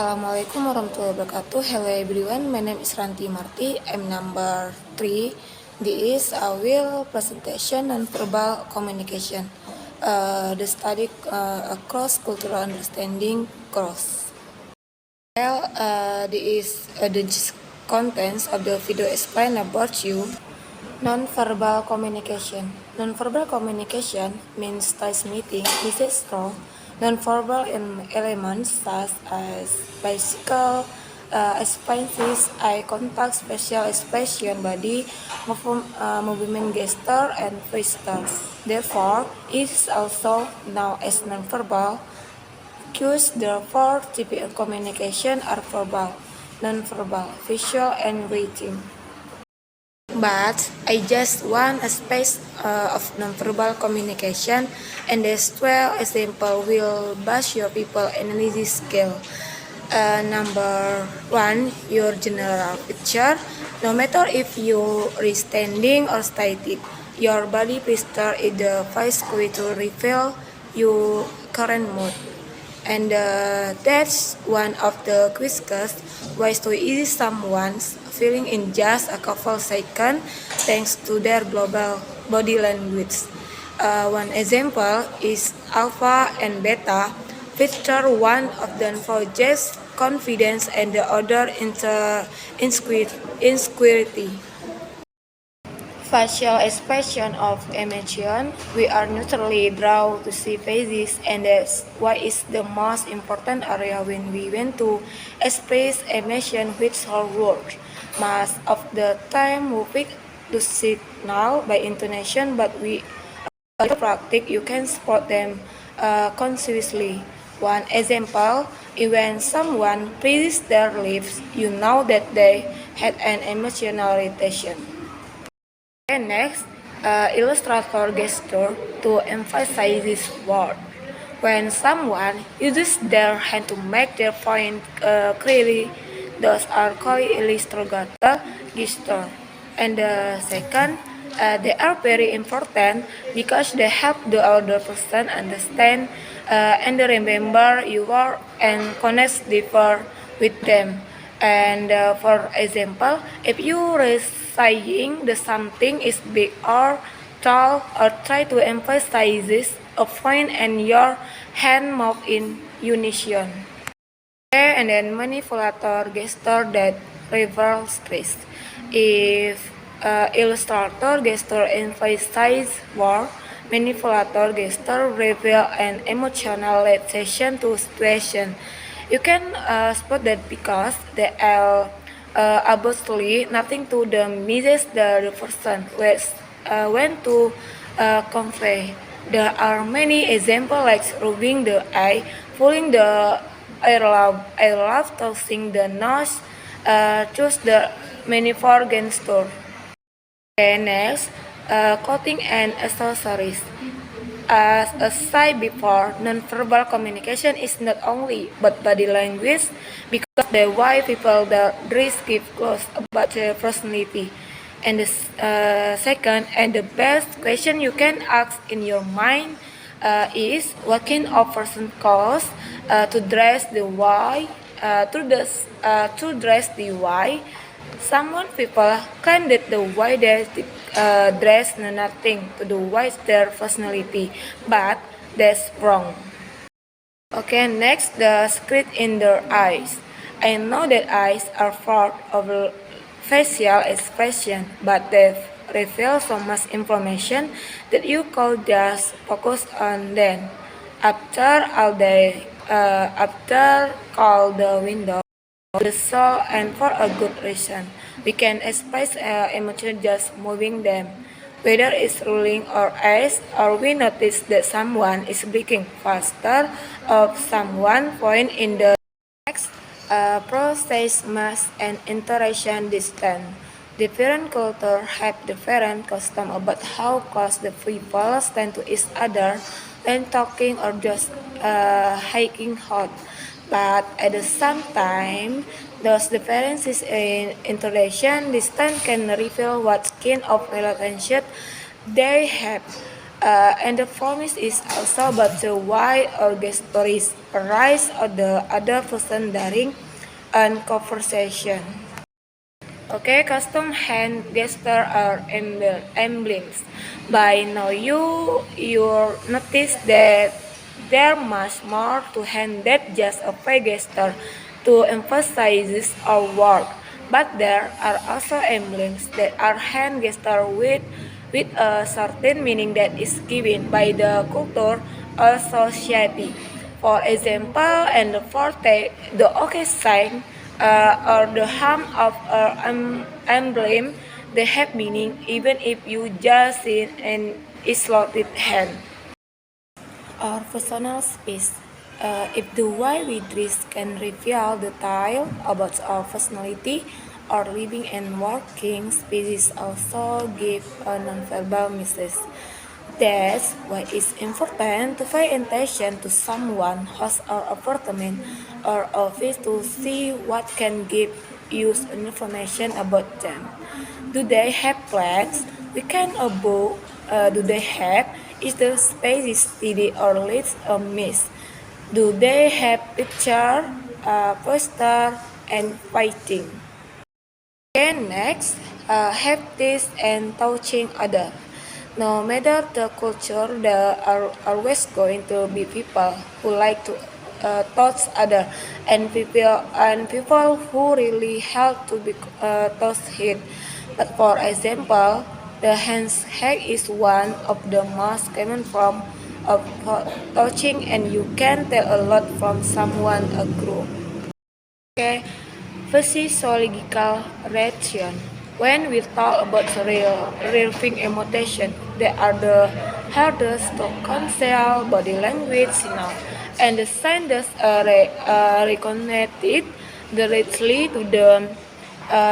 Assalamualaikum warahmatullahi wabarakatuh. Hello everyone, my name is Ranti Marti. I'm number 3. This is a will presentation and verbal communication. The study across cultural understanding cross. This is the contents of the video explain about you. Non-verbal communication. Non-verbal communication means transmitting messages through non-verbal elements such as physical expressions, eye contact, facial expression, body movement, gesture, and gestures. Therefore, it is also known as non-verbal cues. Therefore, typical communication are verbal, non-verbal, visual, and writing. But I just want a space of nonverbal communication, and this 12 example will boost your people analysis skill. Number 1, your general picture. No matter if you are standing or static, your body posture is the voice to reveal your current mood. And that's one of the quickest ways to ease someone's feeling in just a couple seconds thanks to their global body language. One example is alpha and beta feature. One of them projects confidence and the other insecurity. Facial expression of emotion. We are naturally drawn to see faces, and that's why it's the most important area when we want to express emotion with our words. Most of the time we pick to signal by intonation, but we practice you can spot them consciously. One example is when someone praises their lips, you know that they had an emotional retention. And next, illustrator gesture to emphasize this word. When someone uses their hand to make their point clearly, those are called illustrator gesture. And the second, they are very important because they help the other person understand and remember your word and connect deeper with them. And for example, if you are saying that something is big or tall, or try to emphasize a point and your hand move in unison. Okay, and then manipulator gesture that reveal stress. If illustrator gesture emphasize word, manipulator gesture reveal an emotional reaction to situation. You can spot that because they are obviously nothing to the message the person went to convey. There are many examples like rubbing the eye, pulling the airlaugh, tossing the nose, choose the manifold gesture. Okay, next, clothing and accessories. As I said before, nonverbal communication is not only but body language because the way people dress give clues about their personality. And the second and the best question you can ask in your mind is what kind of person calls to dress the why to dress the why. Someone people claim that the way they dress nothing to do with their personality, but that's wrong. Okay, next, the script in their eyes. I know that eyes are part of facial expression, but they reveal so much information that you could just focus on them. After all the window, the soul, and for a good reason. We can express emotion just moving them. Whether it's rolling our eyes or we notice that someone is breathing faster or someone point in the next process mass and interaction distance. Different cultures have different custom about how close the people stand to each other when talking or just hiking out. But at the same time, those differences in intonation distance can reveal what kind of relationship they have. And the promise is also about the why or guest stories arise or the other person during a conversation. Okay, custom hand gesture are emblems. By now you notice that there much more to hand than just a pay gesture to emphasize our work. But there are also emblems that are hand gesture with a certain meaning that is given by the culture or society. For example, and the forte, the okay sign or the harm of an emblem, they have meaning even if you just see an isolated hand. Our personal space. If the way we dress can reveal detail about our personality, our living and working spaces also give a nonverbal message. That's why it's important to pay attention to someone who's our apartment or office to see what can give you information about them. Do they have plans? We can book. Do they have? Is the space steady or leads a miss? Do they have picture, poster, and fighting? Okay, next, have this and touching other. No matter the culture, there are always going to be people who like to touch other, and people who really help to be touched it. But for example, the handshake is one of the most common form of touching, and you can tell a lot from someone a group. Okay, physiological reaction. When we talk about real thing emotion, they are the hardest to conceal body language signal, and the scientists reconnected directly to the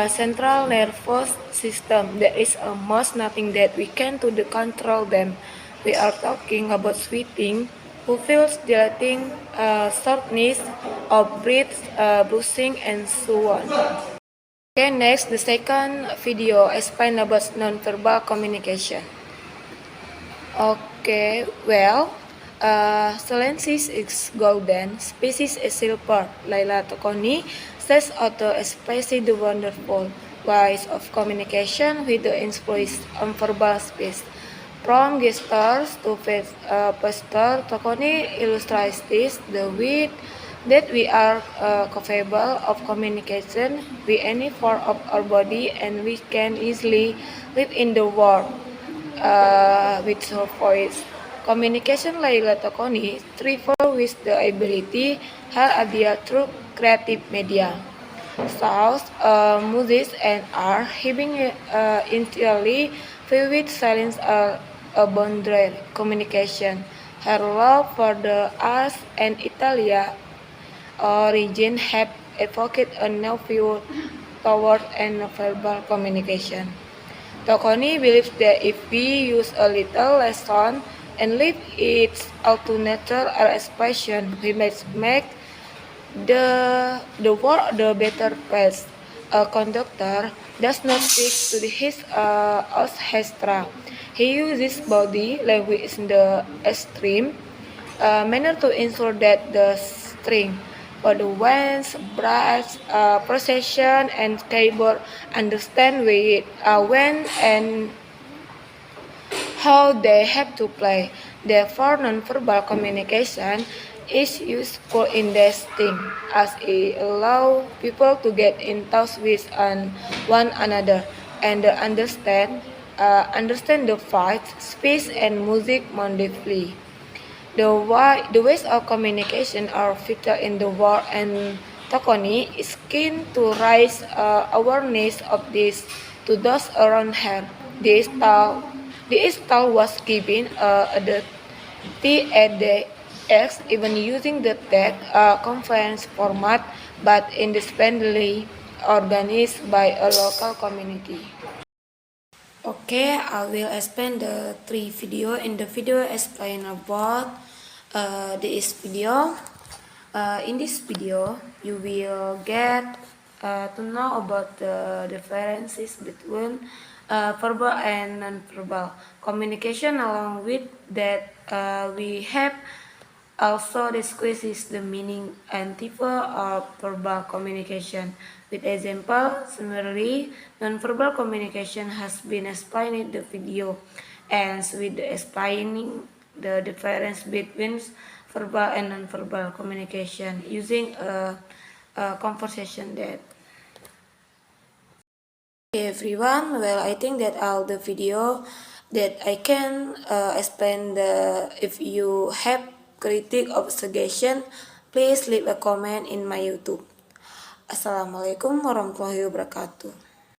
central nervous system. There is almost nothing that we can do to control them. We are talking about sweating, who feels dilating, shortness of breath, bruising, and so on. Okay, next, the second video explain about nonverbal communication. Okay, well, Silences is golden, species is silver. Laila Tokoni says auto expressing the wonderful ways of communication with the influence on verbal speech. From gestures to posture, Tokoni illustrates this, the way that we are capable of communication with any part of our body and we can easily live in the world with her voice. Communication Laila Tokoni travel with the ability her idea through creative media. Sounds, music, and art having entirely vivid silence a boundary communication. Her love for the arts and Italia origin have evoked a new view toward non-verbal communication. Tokoni believes that if we use a little lesson and leave it out to nature or expression, we must make the world the better place. A conductor does not speak to his orchestra. He uses body language in the extreme manner to ensure that the string for the winds, brass, procession, and keyboard understand when and how they have to play. Therefore, nonverbal communication is useful in this thing as it allows people to get in touch with one another and understand the fight, speech, and music more deeply. The ways of communication are vital in the world, and Tokoni is keen to raise awareness of this to those around her. This style was given the TEDx, even using the TED conference format, but independently organized by a local community. Okay, I will explain the three video. In the video, explain about this video. In this video, you will get to know about the differences between verbal and non-verbal communication. Along with that, we have also discusses the meaning and type of verbal communication. With example, similarly, non-verbal communication has been explained in the video, and with explaining the difference between verbal and non-verbal communication using a conversation that. Hey everyone, well, I think that all the video that I can explain. If you have critic or suggestion, please leave a comment in my YouTube. Assalamualaikum warahmatullahi wabarakatuh.